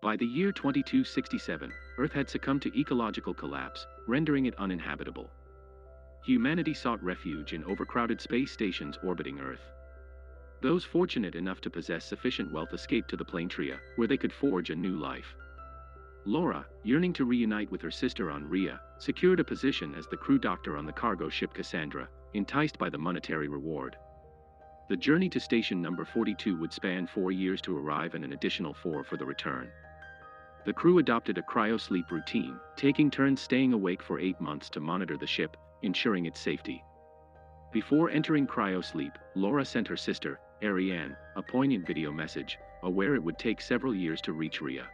By the year 2267, Earth had succumbed to ecological collapse, rendering it uninhabitable. Humanity sought refuge in overcrowded space stations orbiting Earth. Those fortunate enough to possess sufficient wealth escaped to the Planetria, where they could forge a new life. Laura, yearning to reunite with her sister on Rhea, secured a position as the crew doctor on the cargo ship Cassandra, enticed by the monetary reward. The journey to station number 42 would span 4 years to arrive and an additional 4 for the return. The crew adopted a cryosleep routine, taking turns staying awake for 8 months to monitor the ship, ensuring its safety. Before entering cryosleep, Laura sent her sister, Ariane, a poignant video message, aware it would take several years to reach Rhea.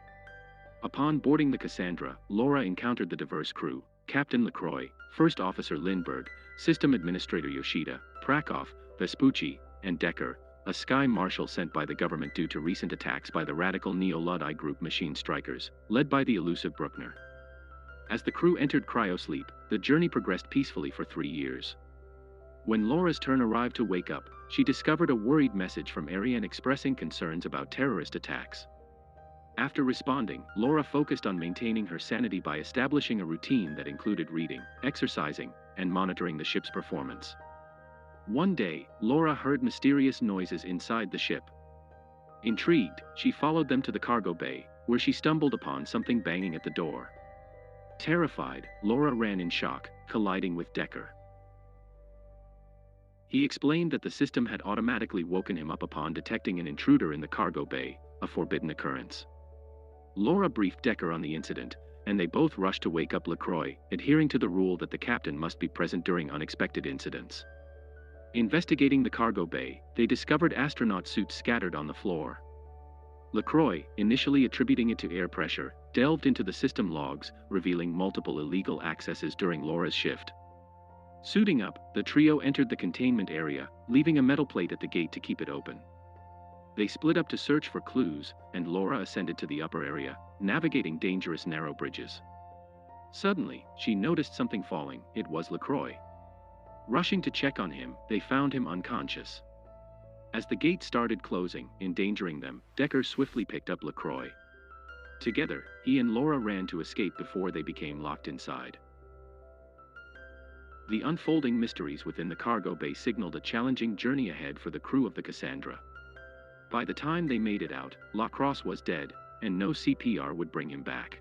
Upon boarding the Cassandra, Laura encountered the diverse crew: Captain LaCroix, First Officer Lindbergh, System Administrator Yoshida, Prakoff, Vespucci, and Decker, a sky marshal sent by the government due to recent attacks by the radical Neo-Luddite group Machine Strikers, led by the elusive Bruckner. As the crew entered cryosleep, the journey progressed peacefully for 3 years. When Laura's turn arrived to wake up, she discovered a worried message from Ariane expressing concerns about terrorist attacks. After responding, Laura focused on maintaining her sanity by establishing a routine that included reading, exercising, and monitoring the ship's performance. One day, Laura heard mysterious noises inside the ship. Intrigued, she followed them to the cargo bay, where she stumbled upon something banging at the door. Terrified, Laura ran in shock, colliding with Decker. He explained that the system had automatically woken him up upon detecting an intruder in the cargo bay, a forbidden occurrence. Laura briefed Decker on the incident, and they both rushed to wake up LaCroix, adhering to the rule that the captain must be present during unexpected incidents. Investigating the cargo bay, they discovered astronaut suits scattered on the floor. LaCroix, initially attributing it to air pressure, delved into the system logs, revealing multiple illegal accesses during Laura's shift. Suiting up, the trio entered the containment area, leaving a metal plate at the gate to keep it open. They split up to search for clues, and Laura ascended to the upper area, navigating dangerous narrow bridges. Suddenly, she noticed something falling. It was LaCroix. Rushing to check on him, they found him unconscious. As the gate started closing, endangering them, Decker swiftly picked up LaCroix. Together, he and Laura ran to escape before they became locked inside. The unfolding mysteries within the cargo bay signaled a challenging journey ahead for the crew of the Cassandra. By the time they made it out, LaCroix was dead, and no CPR would bring him back.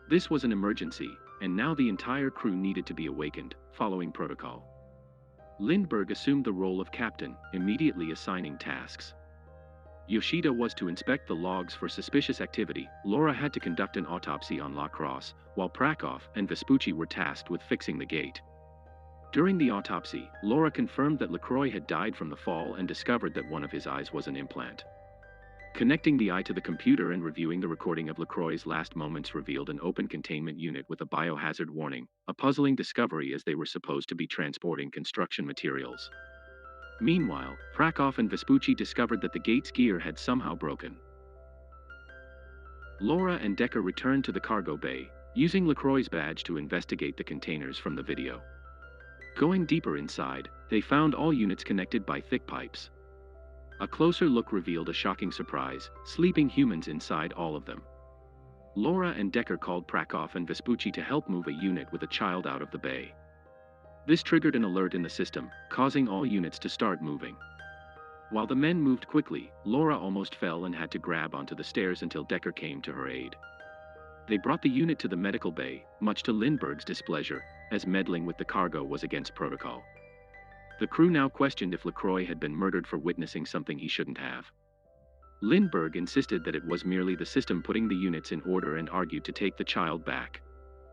This was an emergency, and now the entire crew needed to be awakened, following protocol. Lindbergh assumed the role of captain, immediately assigning tasks. Yoshida was to inspect the logs for suspicious activity. Laura had to conduct an autopsy on LaCroix, while Prakoff and Vespucci were tasked with fixing the gate. During the autopsy, Laura confirmed that LaCroix had died from the fall and discovered that one of his eyes was an implant. Connecting the eye to the computer and reviewing the recording of LaCroix's last moments revealed an open containment unit with a biohazard warning, a puzzling discovery as they were supposed to be transporting construction materials. Meanwhile, Prakoff and Vespucci discovered that the gate's gear had somehow broken. Laura and Decker returned to the cargo bay, using LaCroix's badge to investigate the containers from the video. Going deeper inside, they found all units connected by thick pipes. A closer look revealed a shocking surprise: sleeping humans inside all of them. Laura and Decker called Prakoff and Vespucci to help move a unit with a child out of the bay. This triggered an alert in the system, causing all units to start moving. While the men moved quickly, Laura almost fell and had to grab onto the stairs until Decker came to her aid. They brought the unit to the medical bay, much to Lindbergh's displeasure, as meddling with the cargo was against protocol. The crew now questioned if LaCroix had been murdered for witnessing something he shouldn't have. Lindbergh insisted that it was merely the system putting the units in order and argued to take the child back.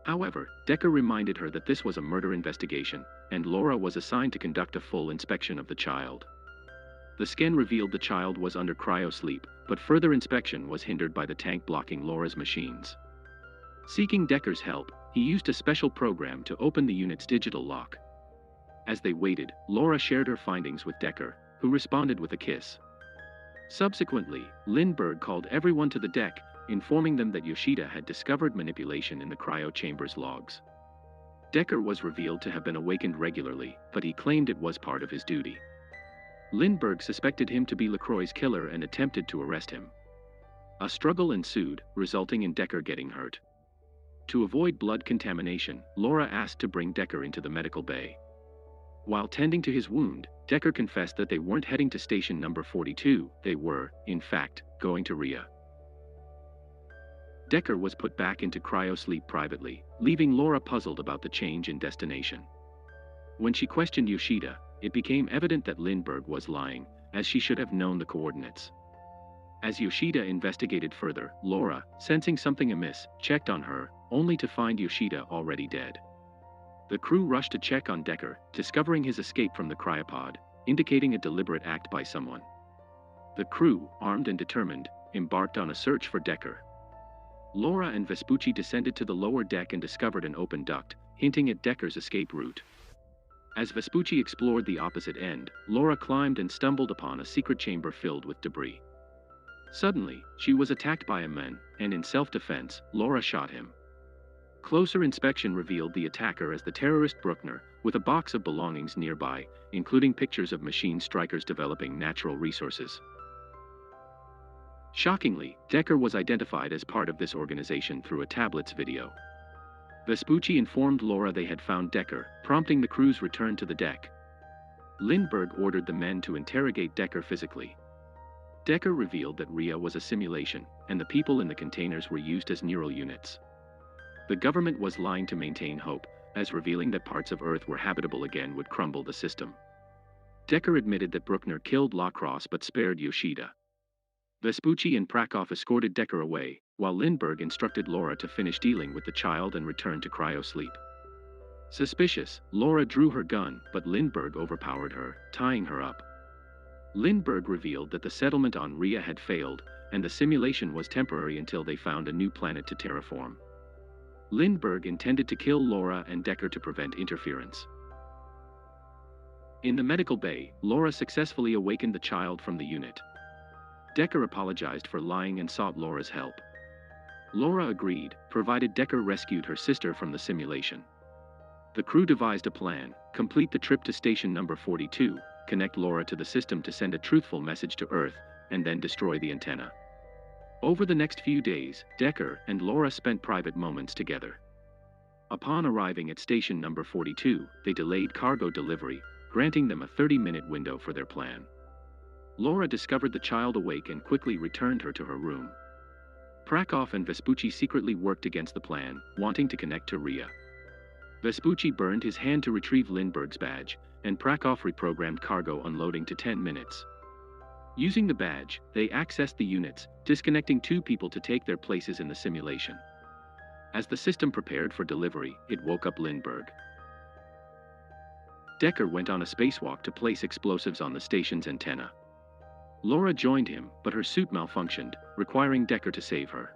However, Decker reminded her that this was a murder investigation, and Laura was assigned to conduct a full inspection of the child. The scan revealed the child was under cryosleep, but further inspection was hindered by the tank blocking Laura's machines. Seeking Decker's help, he used a special program to open the unit's digital lock. As they waited, Laura shared her findings with Decker, who responded with a kiss. Subsequently, Lindbergh called everyone to the deck, informing them that Yoshida had discovered manipulation in the cryo chamber's logs. Decker was revealed to have been awakened regularly, but he claimed it was part of his duty. Lindbergh suspected him to be LaCroix's killer and attempted to arrest him. A struggle ensued, resulting in Decker getting hurt. To avoid blood contamination, Laura asked to bring Decker into the medical bay. While tending to his wound, Decker confessed that they weren't heading to station number 42, they were, in fact, going to Rhea. Decker was put back into cryosleep privately, leaving Laura puzzled about the change in destination. When she questioned Yoshida, it became evident that Lindbergh was lying, as she should have known the coordinates. As Yoshida investigated further, Laura, sensing something amiss, checked on her, only to find Yoshida already dead. The crew rushed to check on Decker, discovering his escape from the cryopod, indicating a deliberate act by someone. The crew, armed and determined, embarked on a search for Decker. Laura and Vespucci descended to the lower deck and discovered an open duct, hinting at Decker's escape route. As Vespucci explored the opposite end, Laura climbed and stumbled upon a secret chamber filled with debris. Suddenly, she was attacked by a man, and in self-defense, Laura shot him. Closer inspection revealed the attacker as the terrorist Bruckner, with a box of belongings nearby, including pictures of machine strikers developing natural resources. Shockingly, Decker was identified as part of this organization through a tablet's video. Vespucci informed Laura they had found Decker, prompting the crew's return to the deck. Lindbergh ordered the men to interrogate Decker physically. Decker revealed that Rhea was a simulation, and the people in the containers were used as neural units. The government was lying to maintain hope, as revealing that parts of Earth were habitable again would crumble the system. Decker admitted that Bruckner killed Lacrosse but spared Yoshida. Vespucci and Prakov escorted Decker away, while Lindbergh instructed Laura to finish dealing with the child and return to cryosleep. Suspicious, Laura drew her gun, but Lindbergh overpowered her, tying her up. Lindbergh revealed that the settlement on Rhea had failed, and the simulation was temporary until they found a new planet to terraform. Lindbergh intended to kill Laura and Decker to prevent interference. In the medical bay, Laura successfully awakened the child from the unit. Decker apologized for lying and sought Laura's help. Laura agreed, provided Decker rescued her sister from the simulation. The crew devised a plan: complete the trip to station number 42, connect Laura to the system to send a truthful message to Earth, and then destroy the antenna. Over the next few days, Decker and Laura spent private moments together. Upon arriving at station number 42, they delayed cargo delivery, granting them a 30-minute window for their plan. Laura discovered the child awake and quickly returned her to her room. Prakov and Vespucci secretly worked against the plan, wanting to connect to Rhea. Vespucci burned his hand to retrieve Lindbergh's badge, and Prakov reprogrammed cargo unloading to 10 minutes. Using the badge, they accessed the units, disconnecting 2 people to take their places in the simulation. As the system prepared for delivery, it woke up Lindbergh. Decker went on a spacewalk to place explosives on the station's antenna. Laura joined him, but her suit malfunctioned, requiring Decker to save her.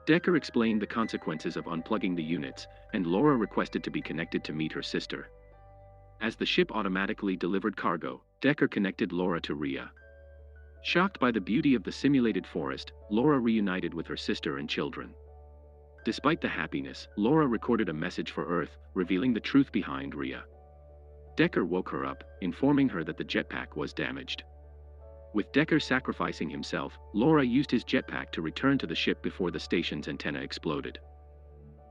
Decker explained the consequences of unplugging the units, and Laura requested to be connected to meet her sister. As the ship automatically delivered cargo, Decker connected Laura to Rhea. Shocked by the beauty of the simulated forest, Laura reunited with her sister and children. Despite the happiness, Laura recorded a message for Earth, revealing the truth behind Rhea. Decker woke her up, informing her that the jetpack was damaged. With Decker sacrificing himself, Laura used his jetpack to return to the ship before the station's antenna exploded.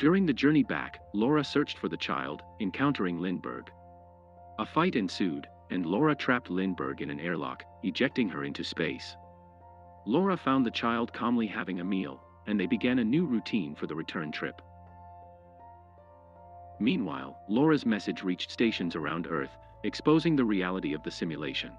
During the journey back, Laura searched for the child, encountering Lindbergh. A fight ensued, and Laura trapped Lindbergh in an airlock, ejecting her into space. Laura found the child calmly having a meal, and they began a new routine for the return trip. Meanwhile, Laura's message reached stations around Earth, exposing the reality of the simulation.